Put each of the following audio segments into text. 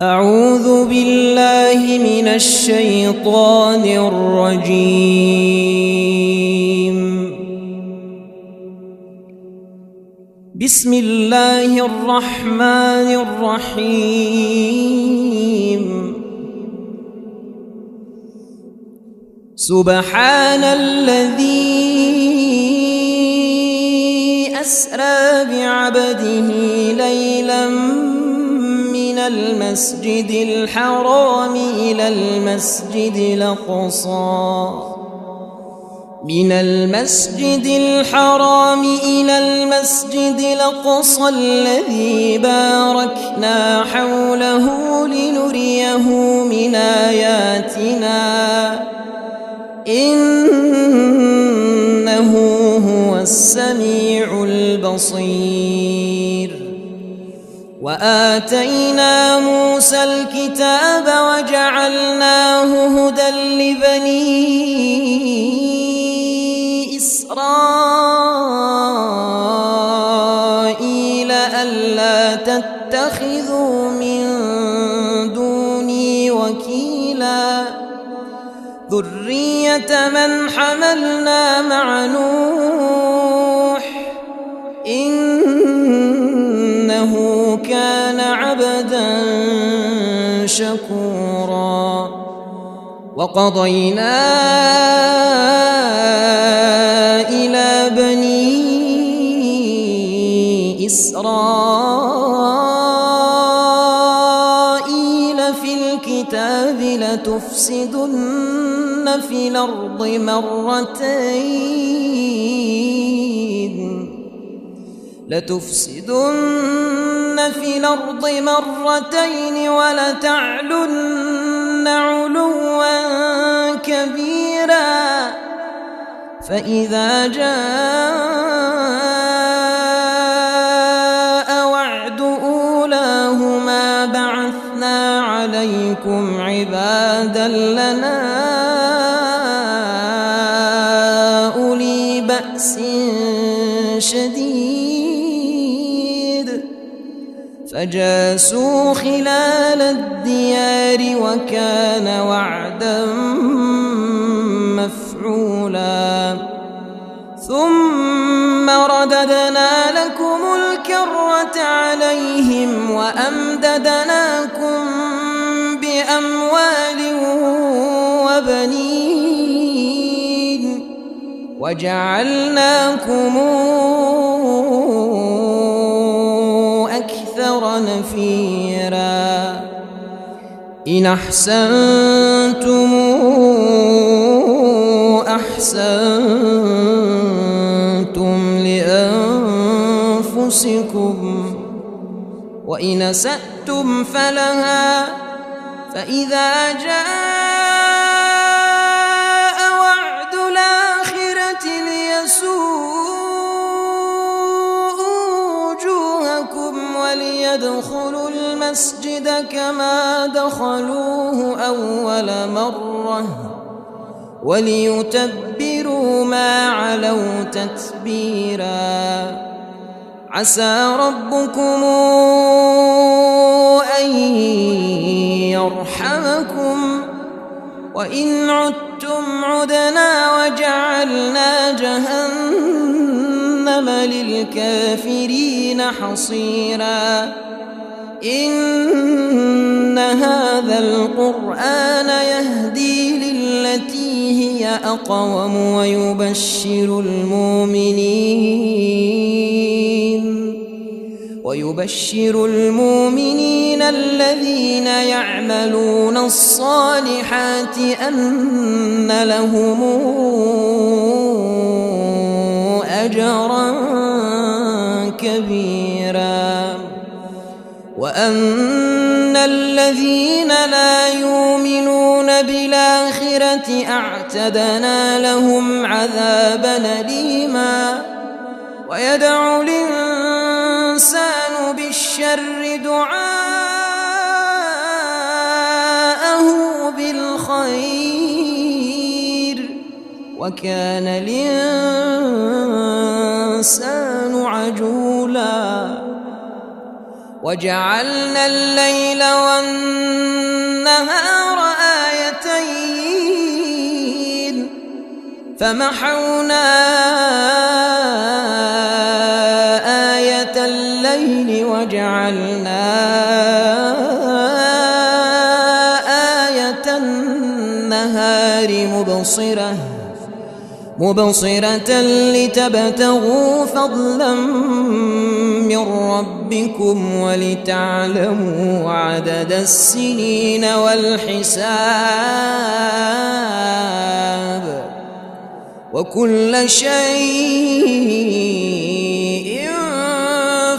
أعوذ بالله من الشيطان الرجيم. بسم الله الرحمن الرحيم. سبحان الذي أسرى بعبده ليلا من المسجد الحرام إلى المسجد الأقصى الذي باركنا حوله لنريه من آياتنا إنه هو السميع البصير. وآتينا موسى الكتاب وجعلناه هدى لبني إسرائيل ألا تتخذوا من دوني وكيلا ذرية من حملنا مع نوح إنه كان عبدا شكورا. وقضينا إلى بني إسرائيل في الكتاب لتفسدن في الأرض مرتين ولتعلن علوا كبيرا. فإذا جاء وعد أولاهما بعثنا عليكم عبادا لنا أولي بأس شديد فجاسوا خلال الديار وكان وعدا مفعولا. ثم رددنا لكم الكرة عليهم وأمددناكم بأموال وبنين وجعلناكم أكثر نفيرا. إن أحسنتم أحسنتم لأنفسكم وإن أسأتم فلها. فإذا جاء وعد الآخرة ليسوءوا وجوهكم وليدخلوا المسجد كما دخلوه أول مرة وليتبروا ما علوا تتبيرا. عسى ربكم أن يرحمكم وإن عدتم عدنا وجعلنا جهنم للكافرين حصيرا. إن هذا القرآن يهدي للتي هي أقوم ويبشر المؤمنين الذين يعملون الصالحات أن لهم أجرا كبيرا. وأن الذين لا يؤمنون بالآخرة أعتدنا لهم عذابا أليما. ويدعو الإنسان بالشر دعاءه بالخير وكان الإنسان عجولا. وجعلنا الليل والنهار آيتين فمحونا آية الليل وجعلنا آية النهار مبصرة لتبتغوا فضلا من ربكم ولتعلموا عدد السنين والحساب وكل شيء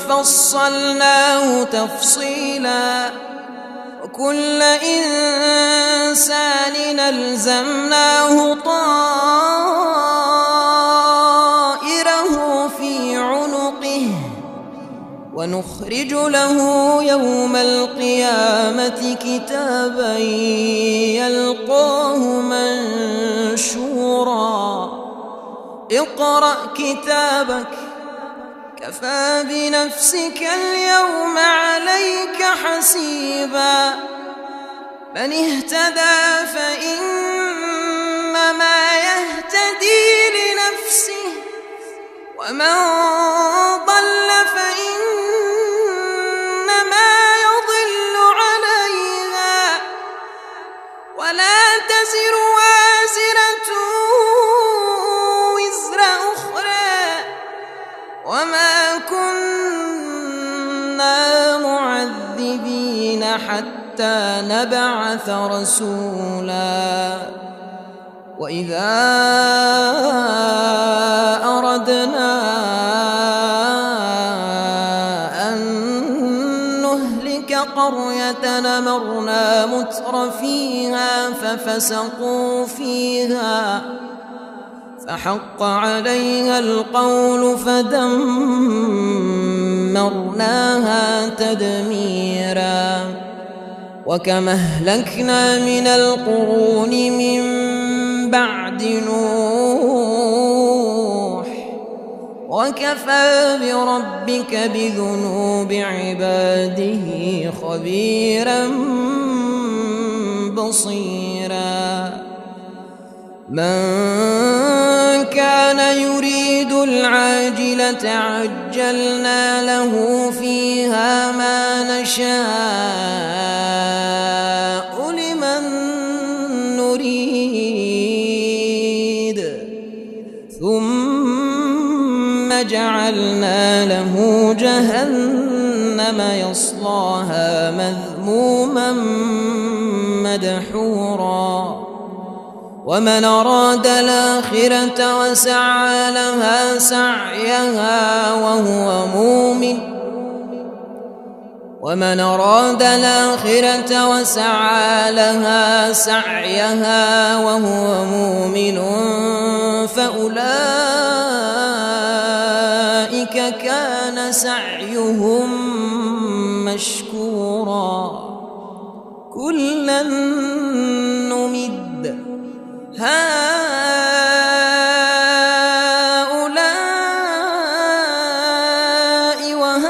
فصلناه تفصيلا وكل إنسان ألزمناه طائره في عنقه ونخرج له يوم القيامة كتابا يلقاه منشورا اقرأ كتابك كفى بنفسك اليوم عليك حسيبا من اهتدى فإنما يهتدي لنفسه ومن ضل فإنما يضل عليها ولا تزر وازرة وزر أخرى وما كنا معذبين حتى نبعث رسولا وإذا أردنا أن نهلك قرية أمرنا متر فيها ففسقوا فيها فحق عليها القول فدمرناها تدميرا وكم أهلكنا من القرون من بعد نوح وكفى بربك بذنوب عباده خبيرا بصيرا من كان يريد العاجلة عجلنا له فيها ما نشاء لمن نريد ثم جعلنا له جهنم يصلاها مذموما مدحورا ومن أراد الآخرة وسعى لها سعيها وهو مؤمن فأولئك كان سعيهم مشكورا كلا نمد هؤلاء وهؤلاء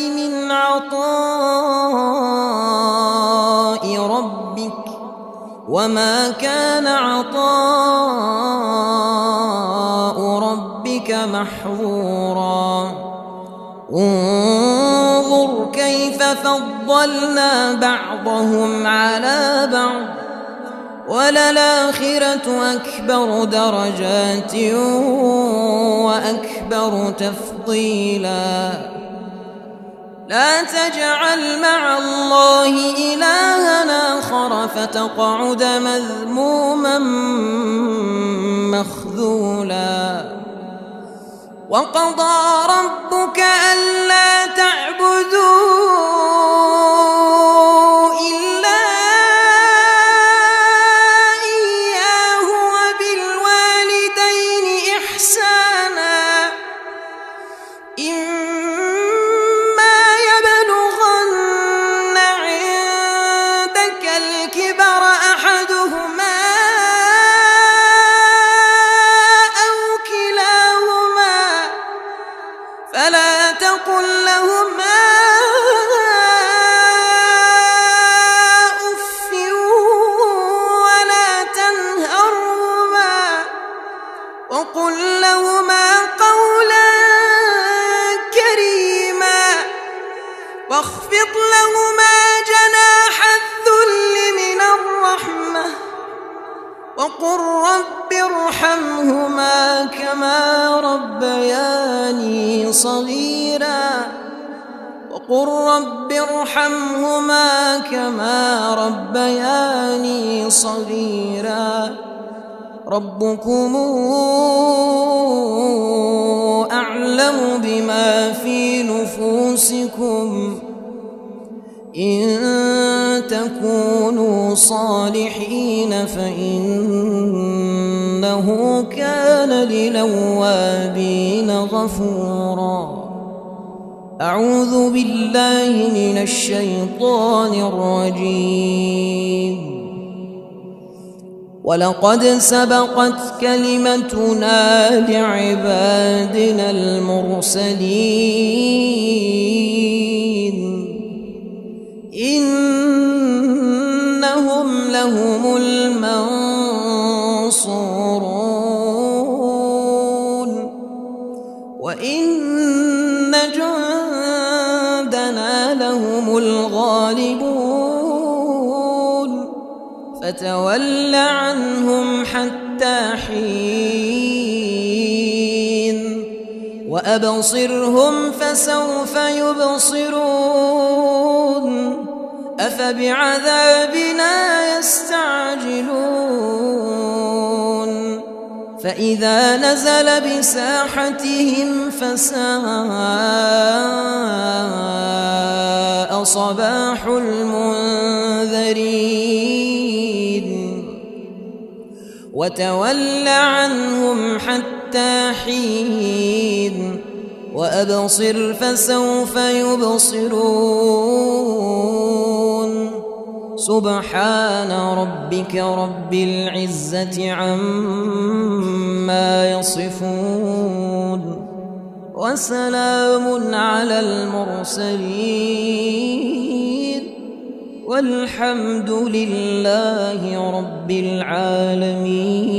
من عطاء ربك وما كان عطاء ربك محظورا انظر كيف فضلنا بعضهم على بعض وللآخرة أكبر درجات وأكبر تفضيلا لا تجعل مع الله إلها آخر فتقعد مذموما مخذولا وقضى ربك ألا تعبدوا إلا إياه وبالوالدين إحسانا إما يبلغن عندك الكبر أحدهما أو كلاهما فلا تقل لهما أف ولا تنهرهما وقل لهما قولا كريما واخفض لهما جناح الذل من الرحمة وقل رب ارحمهما كما ربياني صغيرا وقل رب ارحمهما كما ربياني صغيرا ربكم أعلم بما في نفوسكم إن تكونوا صالحين فإنه كان للأوابين غفورا. أعوذ بالله من الشيطان الرجيم. ولقد سبقت كلمتنا لعبادنا المرسلين إنهم لهم المنصورون وإن جندنا لهم الغالبون فتول عنهم حتى حين وأبصرهم فسوف يبصرون أفبعذابنا يستعجلون فإذا نزل بساحتهم فساء صباح المنذرين وتول عنهم حتى حين وأبصر فسوف يبصرون سبحان ربك رب العزة عما يصفون وسلام على المرسلين والحمد لله رب العالمين.